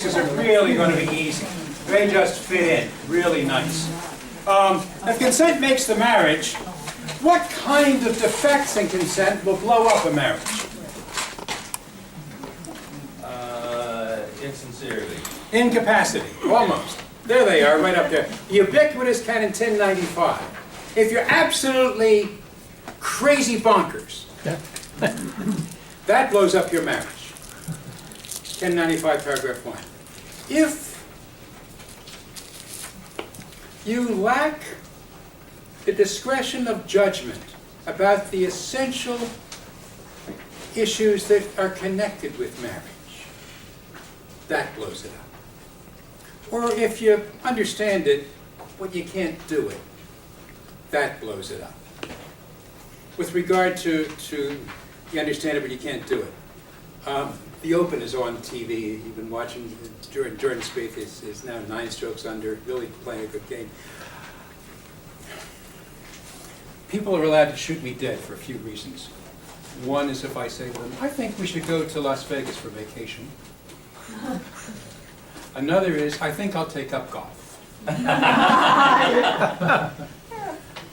These are really going to be easy. They just fit in really nice. If consent makes the marriage, what kind of defects in consent will blow up a marriage? Insincerity. Incapacity, almost. There they are, right up there. Ubiquitous canon 1095. If you're absolutely crazy bonkers, that blows up your marriage. 1095, paragraph 1. If you lack the discretion of judgment about the essential issues that are connected with marriage, that blows it up. Or if you understand it, but you can't do it, that blows it up. With regard to you understand it, but you can't do it. The Open is on TV. You've been watching. Jordan Spieth is now 9 strokes under, really playing a good game. People are allowed to shoot me dead for a few reasons. One is if I say to them, I think we should go to Las Vegas for vacation. Another is, I think I'll take up golf.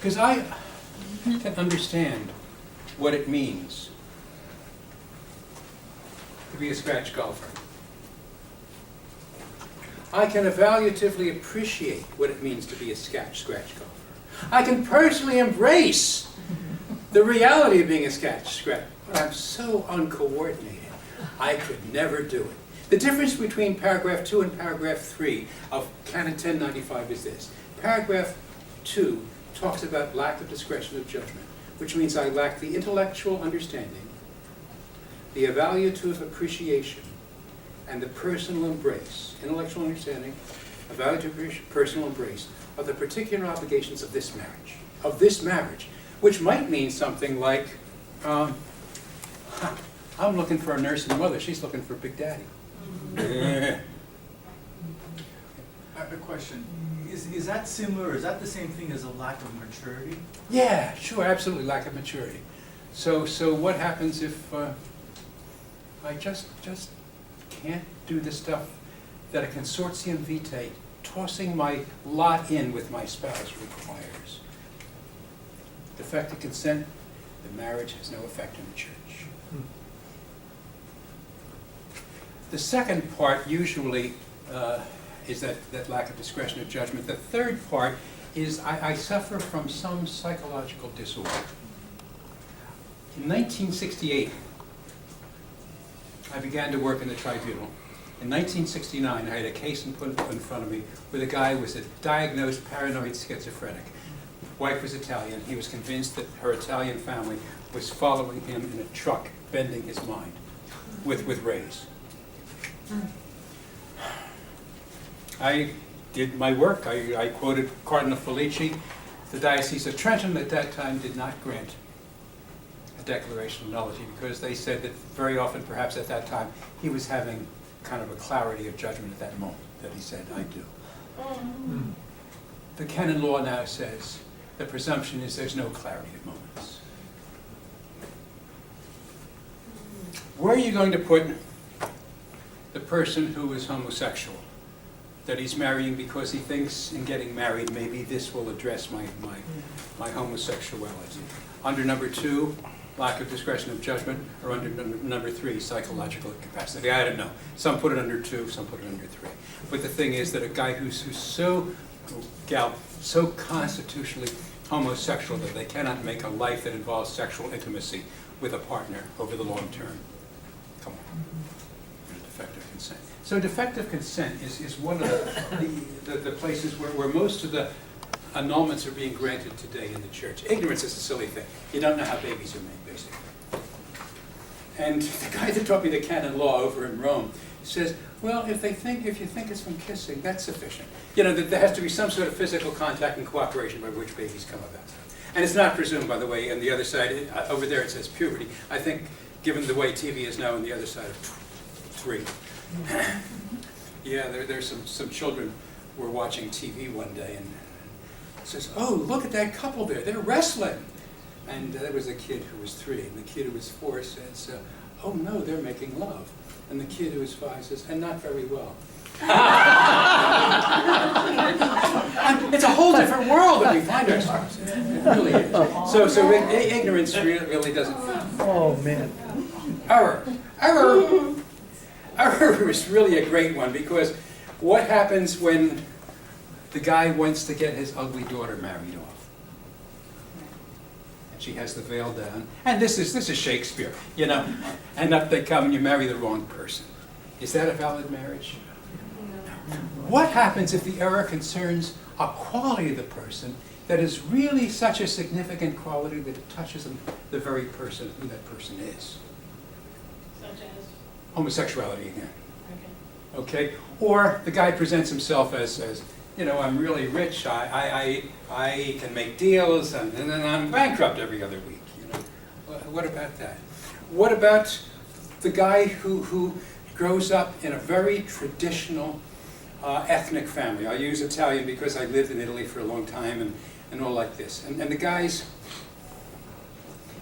Because I can understand what it means to be a scratch golfer. I can evaluatively appreciate what it means to be a scratch golfer. I can personally embrace the reality of being a scratch. But I'm so uncoordinated, I could never do it. The difference between paragraph 2 and paragraph 3 of Canon 1095 is this. Paragraph 2 talks about lack of discretion of judgment, which means I lack the intellectual understanding, the evaluative appreciation, and the personal embrace, intellectual understanding, evaluative personal embrace of the particular obligations of this marriage, which might mean something like, I'm looking for a nursing mother, she's looking for Big Daddy. I have a question. Is that similar, or is that the same thing as a lack of maturity? Yeah, sure, absolutely, lack of maturity. So what happens if I just can't do the stuff that a consortium vitae, tossing my lot in with my spouse, requires? Defective consent, the marriage has no effect in the church. The second part usually is that lack of discretion of judgment. The third part is I suffer from some psychological disorder. In 1968, I began to work in the tribunal. In 1969, I had a case put in front of me where the guy was a diagnosed paranoid schizophrenic. His wife was Italian. He was convinced that her Italian family was following him in a truck, bending his mind with rays. I did my work. I quoted Cardinal Felici. The Diocese of Trenton at that time did not grant a declaration of nullity because they said that very often, perhaps at that time, he was having kind of a clarity of judgment at that moment that he said, I do. The canon law now says the presumption is there's no clarity of moments. Where are you going to put the person who is homosexual, that he's marrying because he thinks in getting married maybe this will address my homosexuality? Under number 2, lack of discretion of judgment, or under number 3, psychological incapacity? I don't know. Some put it under 2, some put it under 3. But the thing is that a guy who's so constitutionally homosexual that they cannot make a life that involves sexual intimacy with a partner over the long term. Come on. Defective consent. So defective consent is one of the places where most of the annulments are being granted today in the church. Ignorance is a silly thing. You don't know how babies are made, basically. And the guy that taught me the canon law over in Rome says, well, if you think it's from kissing, that's sufficient. You know, that there has to be some sort of physical contact and cooperation by which babies come about. And it's not presumed, by the way, on the other side, over there it says puberty. I think, given the way TV is now on the other side of 3. Yeah, there's some children were watching TV one day and says, oh, look at that couple there, they're wrestling. And there was a kid who was 3, and the kid who was 4 says, oh no, they're making love. And the kid who was 5 says, and not very well. It's a whole different world that we find ourselves in. It really is. So ignorance really doesn't. Oh, man. Error. Error is really a great one, because what happens when the guy wants to get his ugly daughter married off? And she has the veil down. And this is Shakespeare, you know. And up they come and you marry the wrong person. Is that a valid marriage? No. What happens if the error concerns a quality of the person that is really such a significant quality that it touches the very person who that person is? Such as? Homosexuality again. Okay. Okay? Or the guy presents himself as you know, I'm really rich, I can make deals, and then I'm bankrupt every other week. You know? What about that? What about the guy who grows up in a very traditional ethnic family? I'll use Italian because I lived in Italy for a long time and all like this. And the guys,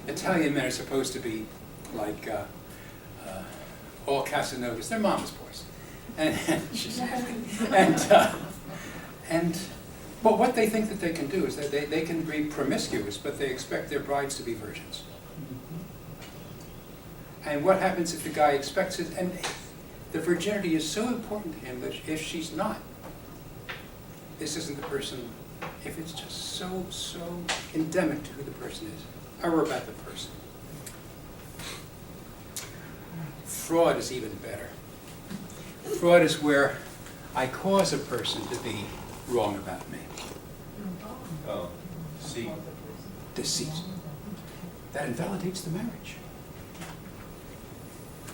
Italian men are supposed to be like all Casanovas. They're mama's boys. But what they think that they can do is that they can be promiscuous, but they expect their brides to be virgins. And what happens if the guy expects it, and the virginity is so important to him that if she's not, this isn't the person, if it's just so endemic to who the person is, or about the person. Fraud is even better. Fraud is where I cause a person to be wrong about me. Oh, see. Deceit. That invalidates the marriage.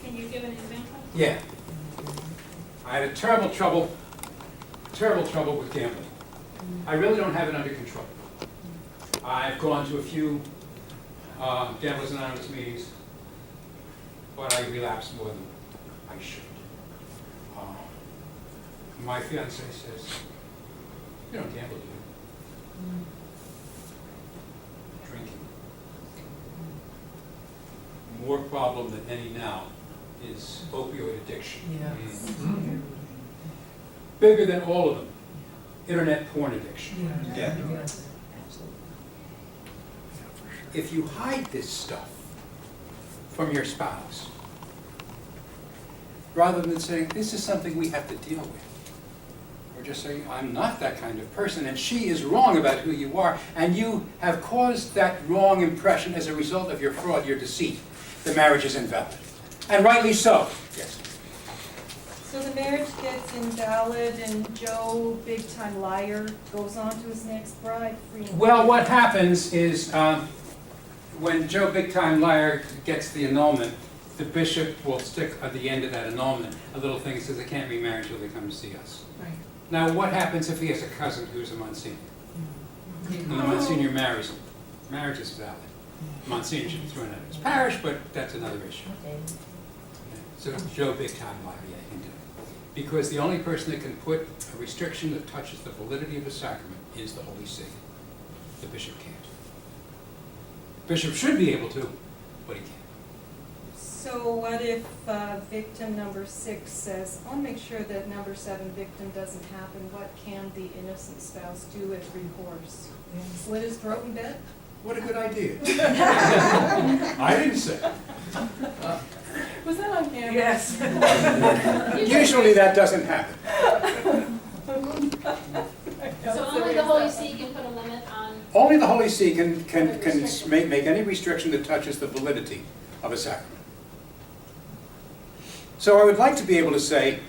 Can you give an example? Yeah. I had terrible trouble with gambling. I really don't have it under control. I've gone to a few Gamblers Anonymous meetings, but I relapse more than I should. My fiance says, "You don't gamble, do you?" Drinking. More problem than any now is opioid addiction. Yes. Bigger than all of them, internet porn addiction. Yeah. If you hide this stuff from your spouse, rather than saying, this is something we have to deal with, or just saying, I'm not that kind of person, and she is wrong about who you are, and you have caused that wrong impression as a result of your fraud, your deceit, the marriage is invalid. And rightly so. Yes. So the marriage gets invalid and Joe, big time liar, goes on to his next bride free and Well, clear. what happens is when Joe Big Time Liar gets the annulment, the bishop will stick at the end of that annulment a little thing that says they can't be married until they come to see us. Right. Now, what happens if he has a cousin who's a Monsignor? And the Monsignor marries him. Marriage is valid. Monsignor should be thrown out of his parish, but that's another issue. So Joe Big Time Liar, yeah, he can do it. Because the only person that can put a restriction that touches the validity of a sacrament is the Holy See. The bishop can't. Bishop should be able to, but he can't. So what if victim number 6 says, I'll make sure that number 7 victim doesn't happen. What can the innocent spouse do as recourse? Slit his throat in bed? What a good idea. I didn't say. Was that on camera? Yes. Usually that doesn't happen. So only the Holy See can put a limit on, Only the Holy See can make any restriction that touches the validity of a sacrament. So I would like to be able to say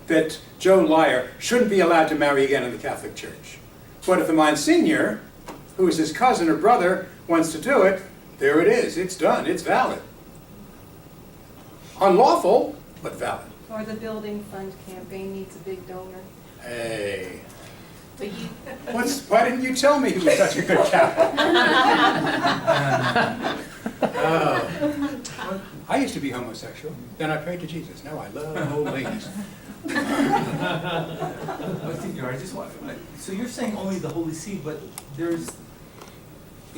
that Joe Liar shouldn't be allowed to marry again in the Catholic Church. But if the Monsignor, who is his cousin or brother, wants to do it, there it is. It's done. It's valid. Unlawful, but valid. Or the building fund campaign needs a big donor. Hey. but you, Why didn't you tell me he was such a good Catholic? I used to be homosexual. Then I prayed to Jesus. Now I love old ladies. I just want, so you're saying only the Holy See, but there's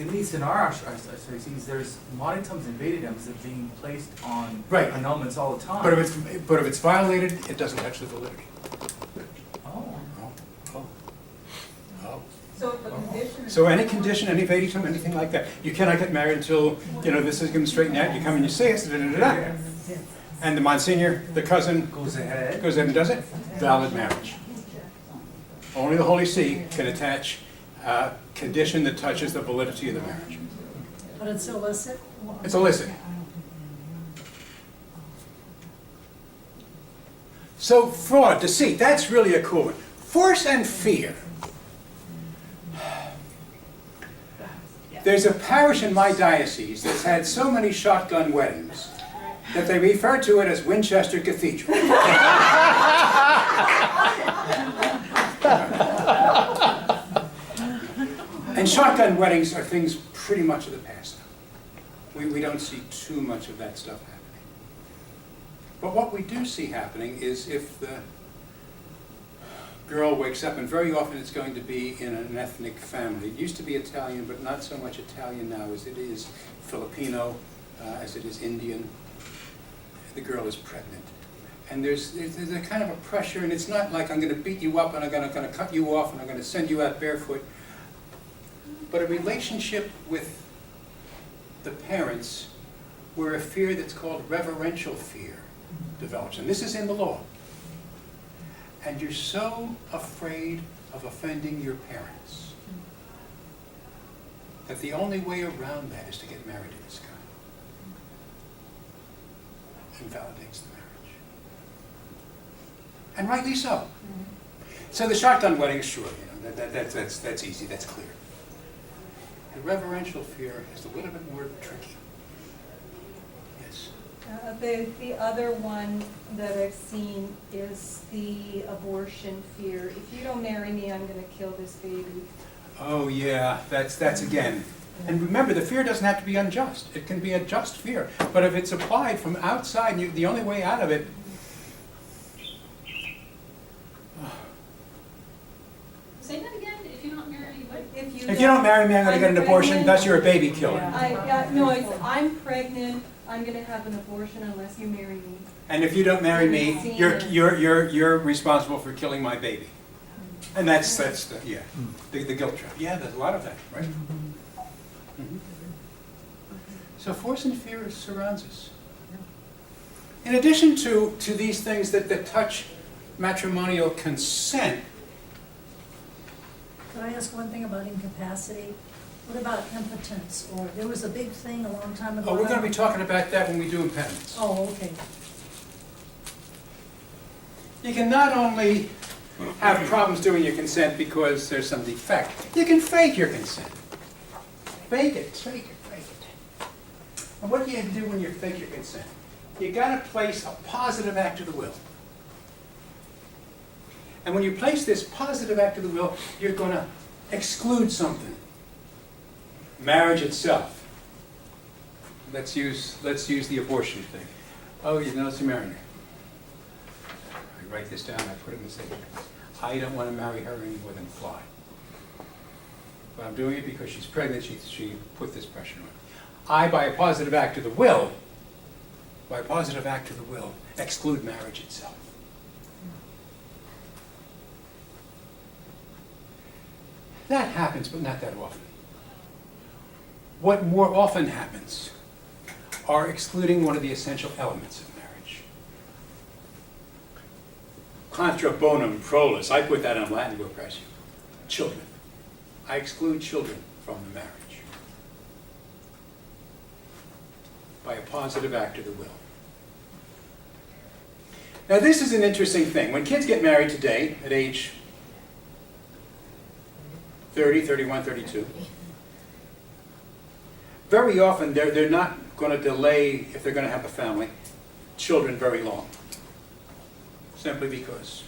at least in our RCCs, there's moditums and vaditums that are being placed on Right. annulments all the time. But if it's violated, it doesn't touch the validity. Oh. Oh. So if a condition. So any condition, any vadisum, anything like that, you cannot get married until, this is going to straighten out, you come and you say it, da-da-da-da. And the Monsignor, the cousin, Goes ahead. goes in and does it, valid marriage. Only the Holy See can attach a condition that touches the validity of the marriage. But it's illicit? It's illicit. So fraud, deceit, that's really a cool one. Force and fear. There's a parish in my diocese that's had so many shotgun weddings that they refer to it as Winchester Cathedral. And shotgun weddings are things pretty much of the past now. We don't see too much of that stuff happening. But what we do see happening is if the girl wakes up, and very often it's going to be in an ethnic family. It used to be Italian, but not so much Italian now as it is Filipino, as it is Indian. The girl is pregnant. And there's a kind of a pressure, and it's not like I'm going to beat you up and I'm going to cut you off and I'm going to send you out barefoot. But a relationship with the parents where a fear that's called reverential fear develops. And this is in the law. And you're so afraid of offending your parents that the only way around that is to get married to this guy. Invalidates the marriage. And rightly so. So the shotgun wedding, sure, that's easy, that's clear. The reverential fear is a little bit more tricky. Yes. The other one that I've seen is the abortion fear. If you don't marry me, I'm going to kill this baby. Oh yeah, that's again. And remember, the fear doesn't have to be unjust. It can be a just fear. But if it's applied from outside, the only way out of it. Say that again, if you don't marry me, what? If you don't marry me, I'm going to get an abortion. Thus, you're a baby killer. I'm pregnant. I'm going to have an abortion unless you marry me. And if you don't marry me, you're responsible for killing my baby. And that's the guilt trap. Yeah, there's a lot of that, right? Mm-hmm. So force and fear surrounds us. In addition to these things that touch matrimonial consent. Could I ask one thing about incapacity? What about impotence? Or there was a big thing a long time ago. Oh, we're going to be talking about that when we do impediments. Oh, okay. You can not only have problems doing your consent because there's some defect. You can fake your consent. Fake it. And what do you do when you fake your consent? You got to place a positive act of the will. And when you place this positive act of the will, you're going to exclude something. Marriage itself. Let's use the abortion thing. Oh, you notice you're marrying her. I write this down, I put it in the statement. I don't want to marry her any more than fly. But I'm doing it because she's pregnant, she put this pressure on. I, by a positive act of the will, exclude marriage itself. That happens, but not that often. What more often happens are excluding one of the essential elements of marriage. Contra bonum prolus, I put that in Latin to oppress you. Children. I exclude children from the marriage by a positive act of the will. Now this is an interesting thing. When kids get married today at age 30, 31, 32, very often they're not going to delay, if they're going to have a family, children very long. Simply because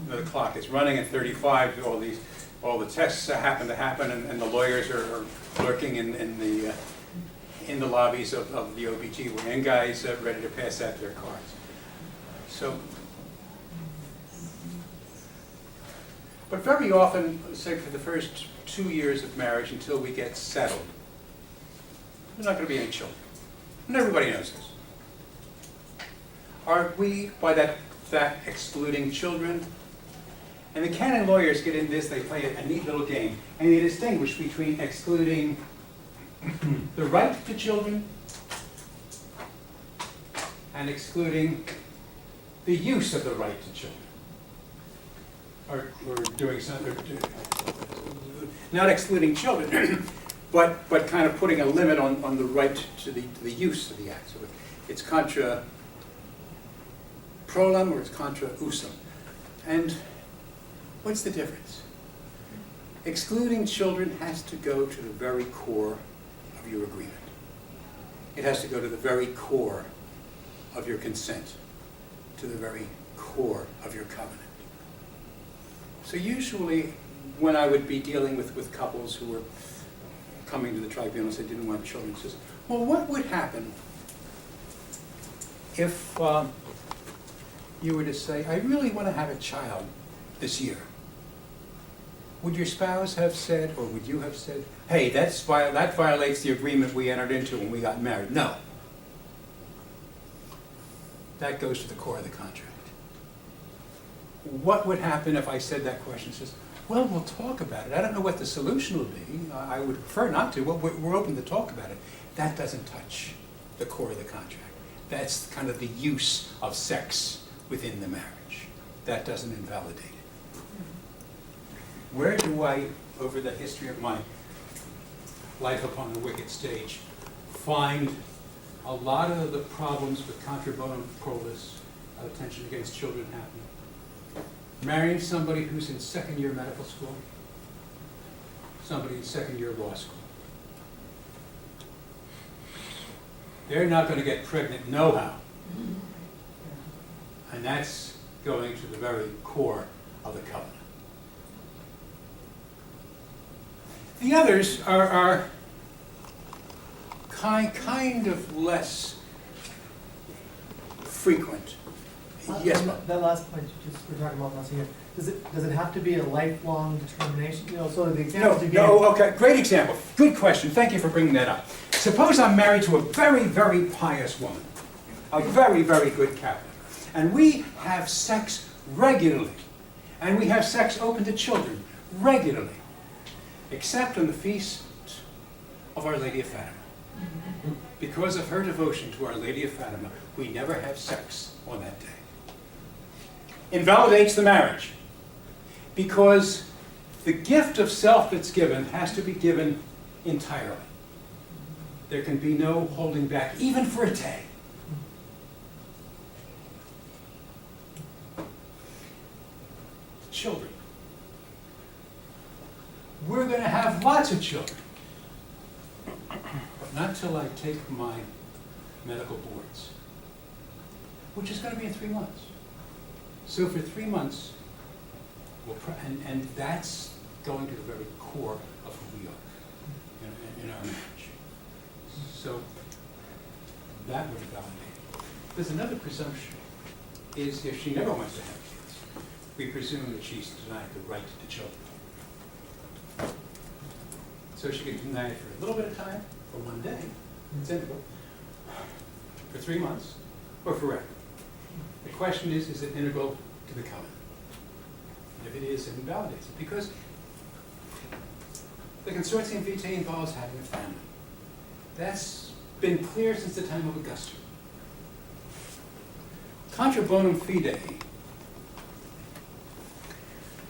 the clock is running at 35, all the tests happen to happen, and the lawyers are lurking in the lobbies of the OBGYN guys ready to pass out their cards. So But very often, say for the first 2 years of marriage until we get settled, there's not going to be any children. And everybody knows this. Are we, by that fact, excluding children? And the canon lawyers get in this, they play a neat little game, and they distinguish between excluding the right to children and excluding the use of the right to children. Or doing something, not excluding children, but kind of putting a limit on the right to the use of the act. So it's contra prolem or it's contra usum. And what's the difference? Excluding children has to go to the very core of your agreement. It has to go to the very core of your consent, to the very core of your covenant. So usually, when I would be dealing with couples who were coming to the tribunal and said they didn't want children, says, well, what would happen if you were to say, I really want to have a child this year? Would your spouse have said, or would you have said, hey, that violates the agreement we entered into when we got married? No. That goes to the core of the contract. What would happen if I said that question? Says, well, we'll talk about it. I don't know what the solution will be. I would prefer not to. Well, we're open to talk about it. That doesn't touch the core of the contract. That's kind of the use of sex within the marriage. That doesn't invalidate it. Where do I, over the history of my life upon the wicked stage, find a lot of the problems with contra bonum prolis, attention against children happening? Marrying somebody who's in second year medical school, somebody in second year law school. They're not going to get pregnant no-how. And that's going to the very core of the covenant. The others are kind of less frequent. Yes, Bob? That last point you just were talking about last year, does it have to be a lifelong determination? You know, so the examples you gave. No, okay, great example. Good question. Thank you for bringing that up. Suppose I'm married to a very, very pious woman, a very, very good Catholic, and we have sex regularly, and we have sex open to children regularly, except on the feast of Our Lady of Fatima. Because of her devotion to Our Lady of Fatima, we never have sex on that day. Invalidates the marriage, because the gift of self that's given has to be given entirely. There can be no holding back, even for a day. Children. We're going to have lots of children, but not till I take my medical boards, which is going to be in 3 months. So for 3 months, and that's going to the very core of who we are in our marriage. So that would validate. There's another presumption, is if she never wants to have kids, we presume that she's denied the right to children. So she can deny it for a little bit of time, for 1 day, it's integral, for 3 months, or forever. The question is it integral to the covenant? And if it is, it invalidates it, because the consortium vitae involves having a family. That's been clear since the time of Augustine. Contra bonum fide.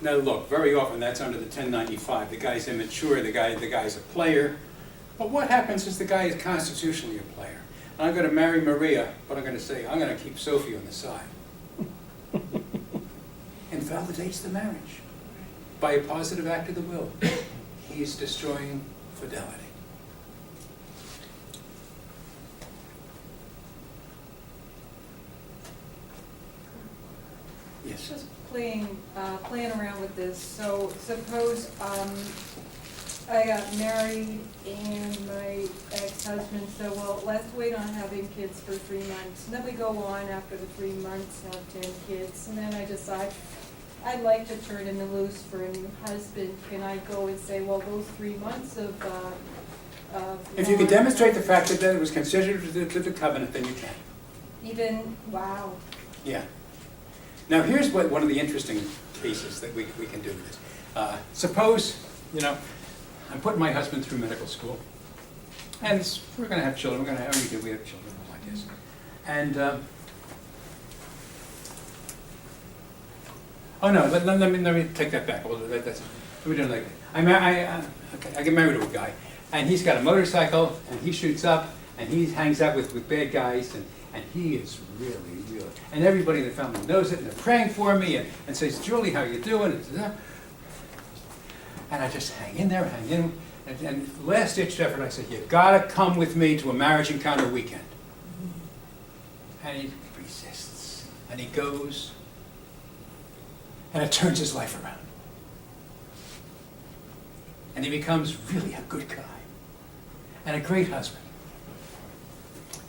Now look, very often that's under the 1095. The guy's immature, the guy's a player. But what happens is the guy is constitutionally a player. I'm going to marry Maria, but I'm going to say, I'm going to keep Sophie on the side. Invalidates the marriage. By a positive act of the will, he's destroying fidelity. Yes? Just playing around with this. So suppose I got married and my ex-husband said, well, let's wait on having kids for 3 months. And then we go on after the 3 months, have 10 kids. And then I decide I'd like to turn in the loose for a new husband, can I go and say, well, those 3 months of If you can demonstrate the fact that it was considered to the covenant, then you can. even, wow. Yeah. Now, here's one of the interesting cases that we can do with this. Suppose, I'm putting my husband through medical school, and we're going to have children. We have children like this. And, oh no, let me take that back. Let me do it like that. I get married to a guy, and he's got a motorcycle, and he shoots up, and he hangs out with bad guys, and he is really, and everybody in the family knows it, and they're praying for me, and says, Julie, how you doing? And I just hang in there, and last ditch effort, I said, you gotta come with me to a marriage encounter weekend. And he resists, and he goes, and it turns his life around. And he becomes really a good guy, and a great husband.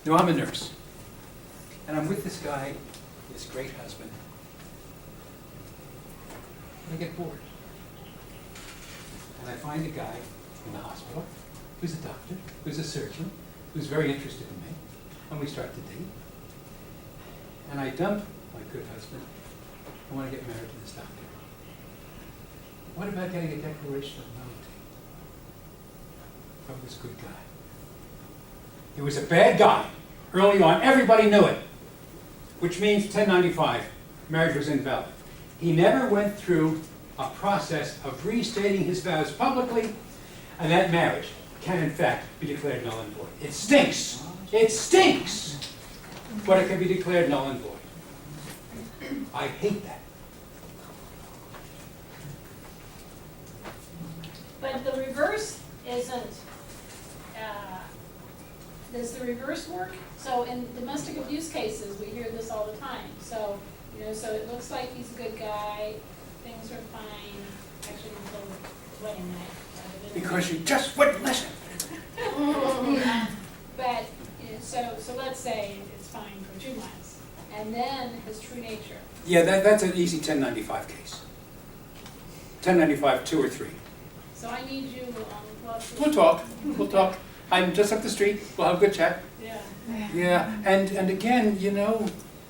Now, I'm a nurse, and I'm with this guy, this great husband, and I get bored. And I find a guy in the hospital who's a doctor, who's a surgeon, who's very interested in me, and we start to date. And I dump my good husband. I want to get married to this doctor. What about getting a declaration of loyalty from this good guy? He was a bad guy early on. Everybody knew it, which means 1095, marriage was invalid. He never went through a process of restating his vows publicly, and that marriage can in fact be declared null and void. It stinks. It stinks. But it can be declared null and void. I hate that. But the reverse isn't, does the reverse work? So in domestic abuse cases, we hear this all the time. So, so it looks like he's a good guy, things are fine, actually until the wedding night. Because you just wouldn't listen. But, so let's say it's fine for 2 months, and then his true nature. Yeah, that's an easy 1095 case. 1095, 2 or 3. So I need you on. We'll talk. I'm just up the street. We'll have a good chat. Yeah. Yeah, and again,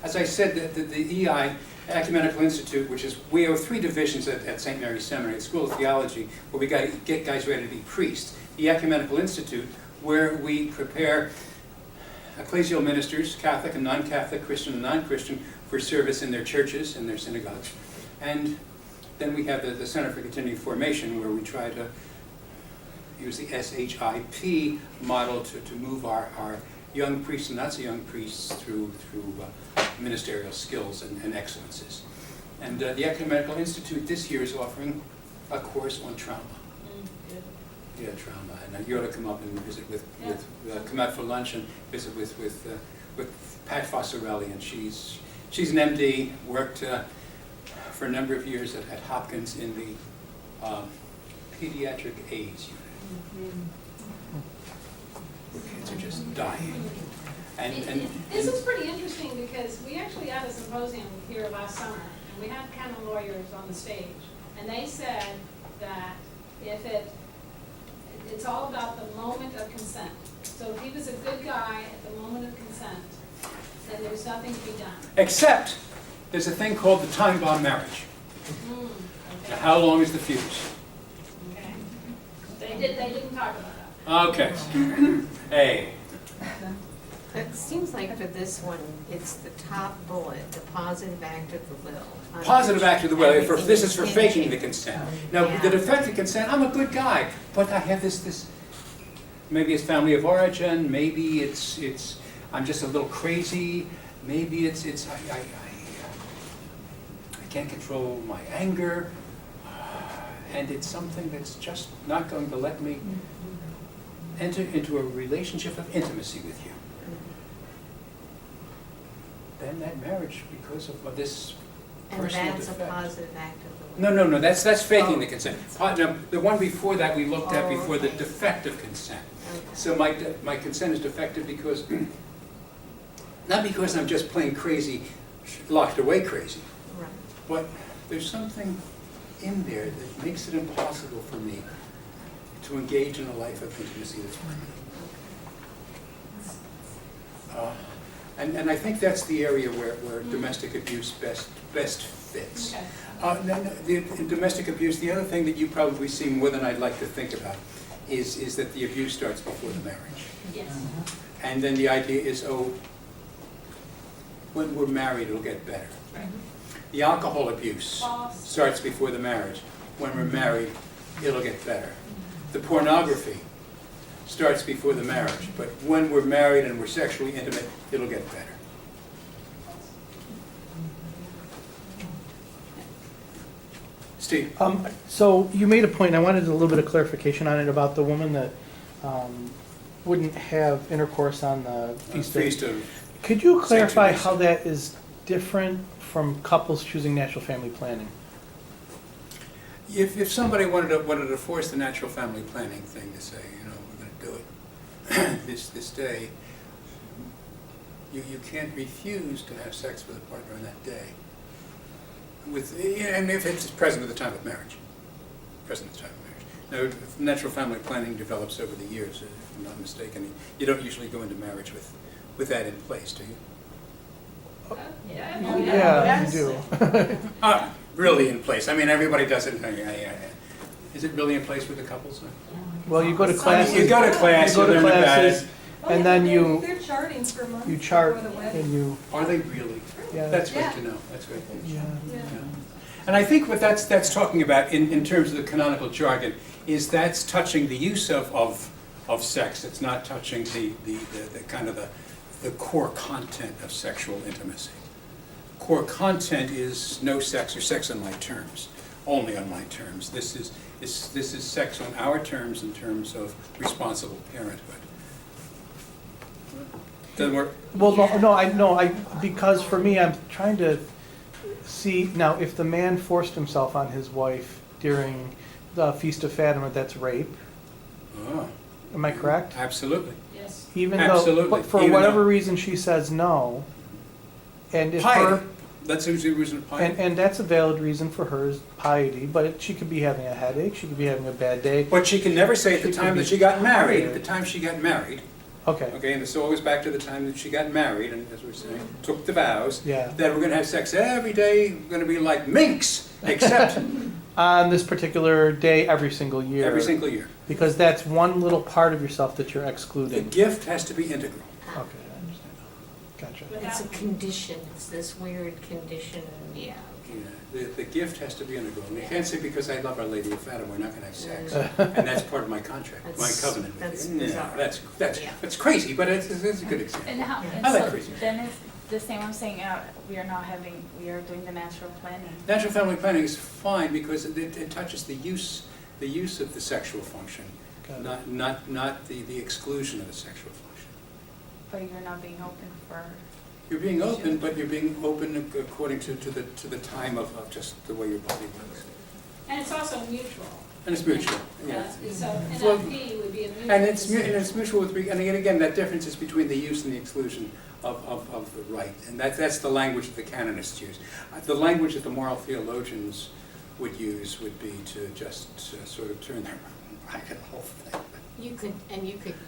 as I said, the EI, Ecumenical Institute, we have 3 divisions at St. Mary's Seminary, the School of Theology, where we get guys ready to be priests. The Ecumenical Institute, where we prepare ecclesial ministers, Catholic and non-Catholic, Christian and non-Christian, for service in their churches and their synagogues. And then we have the Center for Continuing Formation, where we try to use the SHIP model to move our young priests and not so young priests through ministerial skills and excellences. And the Ecumenical Institute this year is offering a course on trauma. Yeah, trauma. And you ought to come up and visit come out for lunch and visit with Pat Fossarelli, and she's an MD, worked for a number of years at Hopkins in the pediatric AIDS unit. The kids are just dying. And this is pretty interesting because we actually had a symposium here last summer, and we had canon lawyers on the stage, and they said that it's all about the moment of consent. So if he was a good guy at the moment of consent, then there's nothing to be done. except there's a thing called the time-bound marriage. Okay. Now, how long is the fuse? Okay. They didn't talk about that. Okay. Hey. It seems like for this one, it's the top bullet, the positive act of the will. Positive act of the will. This is for Everything is faking the hinging. consent. Now, Yeah. the defective consent, I'm a good guy, but I have this maybe it's family of origin, maybe it's I'm just a little crazy, maybe it's I can't control my anger, and it's something that's just not going to let me enter into a relationship of intimacy with you. Then that marriage, because of this And personal that's a defect. positive act of the will. No, that's faking Oh. the consent. Now, the one before that we looked at Oh, before, the okay. defective consent. Okay. So my consent is defective because, not because I'm just plain crazy, locked away crazy, Right. but there's something in there that makes it impossible for me to engage in a life of intimacy that's permanent. And I think that's the area where domestic abuse best fits. Okay. In domestic abuse, the other thing that you probably see more than I'd like to think about is that the abuse starts before the marriage. Yes. And then the idea is, oh, when we're married, it'll get better. Right. The alcohol abuse False. starts before the marriage. When we're married, it'll get better. The pornography starts before the marriage, but when we're married and we're sexually intimate, it'll get better. Steve? So you made a point, I wanted a little bit of clarification on it about the woman that wouldn't have intercourse on the feast day. Feast of Could you clarify Sanctuary. how that is different from couples choosing natural family planning? If somebody wanted to force the natural family planning thing to say, you know, we're going to do it this day, you can't refuse to have sex with a partner on that day. And if it's present at the time of marriage, present at the time of marriage. Now, if natural family planning develops over the years, if I'm not mistaken, you don't usually go into marriage with that in place, do you? Yeah, you do. Really in place. I mean, everybody does it. Is it really in place with the couples? Well, you go to I mean, classes. you go to class, you you go to learn about classes, it. and then They're charting for months you chart before the wedding. and you, Are they really? yeah. That's great Yeah. to know. That's great. Yeah. Yeah. And I think what that's talking about in terms of the canonical jargon is that's touching the use of sex. It's not touching the kind of the core content of sexual intimacy. Core content is no sex or sex on my terms, only on my terms. This is sex on our terms in terms of responsible parenthood. Doesn't work? Well, because for me, I'm trying to see, now, if the man forced himself on his wife during the Feast of Fatima, that's rape. Oh, Am I correct? absolutely. Yes. Even Absolutely. though, but for Even whatever though- reason she says no, and if Piety. her, That's usually the reason of piety. and that's a valid reason for her is piety, but she could be having a headache, she could be having a bad day. But she can never say at the She could time be that she got married, tired. at the time she got married, Okay, okay, and this always back to the time that she got married, and as we're saying, took the vows, yeah. that we're gonna have sex every day, we're gonna be like minks, except On this particular day, every single year. every single year. Because that's one little part of yourself that you're The excluding. gift has to be integral. Okay, I understand. Gotcha. It's a condition, it's this weird condition, yeah. Yeah, the gift has to be integral. And you can't say because I love Our Lady of Fatima, we're not gonna have sex. And that's part of my contract, my That's- covenant. that's No, bizarre. that's Yeah. crazy, but it's a good example. And how, and I like so crazy. then it's the same I'm saying, we are doing the natural planning. Natural family planning is fine because it touches the use of the sexual function, Got it. not the exclusion of the sexual function. But you're not being open for, You're being open, but you're being open according to the time of just the way your body works. And it's also mutual. And it's mutual, yeah. So Well, NFP would be a mutual. And it's decision. mutual with, and again, that difference is between the use and the exclusion of the right. And that's the language that the canonists use. The language that the moral theologians would use would be to just sort of turn their back at the whole thing. You could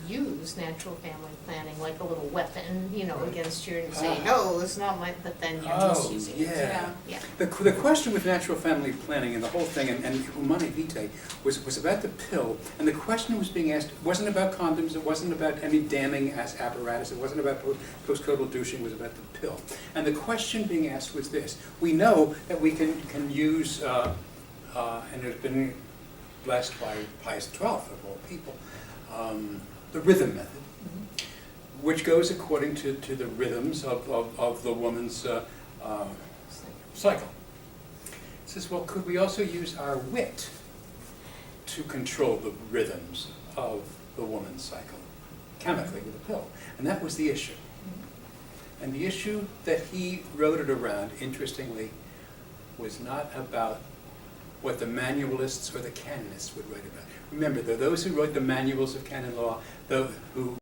use natural family planning like a little weapon, against you and say, no, it's not my, but then you're just using it. yeah. Yeah. The question with natural family planning and the whole thing, and Humane Vitae, was about the pill, and the question was being asked, wasn't about condoms, it wasn't about any damning apparatus, it wasn't about postcoital douching, it was about the pill. And the question being asked was this: we know that we can use, and it's been blessed by Pius XII of all people, the rhythm method, which goes according to the rhythms of the woman's cycle. It says, well, could we also use our wit to control the rhythms of the woman's cycle, chemically with a pill? And that was the issue. And the issue that he wrote it around, interestingly, was not about what the manualists or the canonists would write about. Remember, there are those who wrote the manuals of canon law, who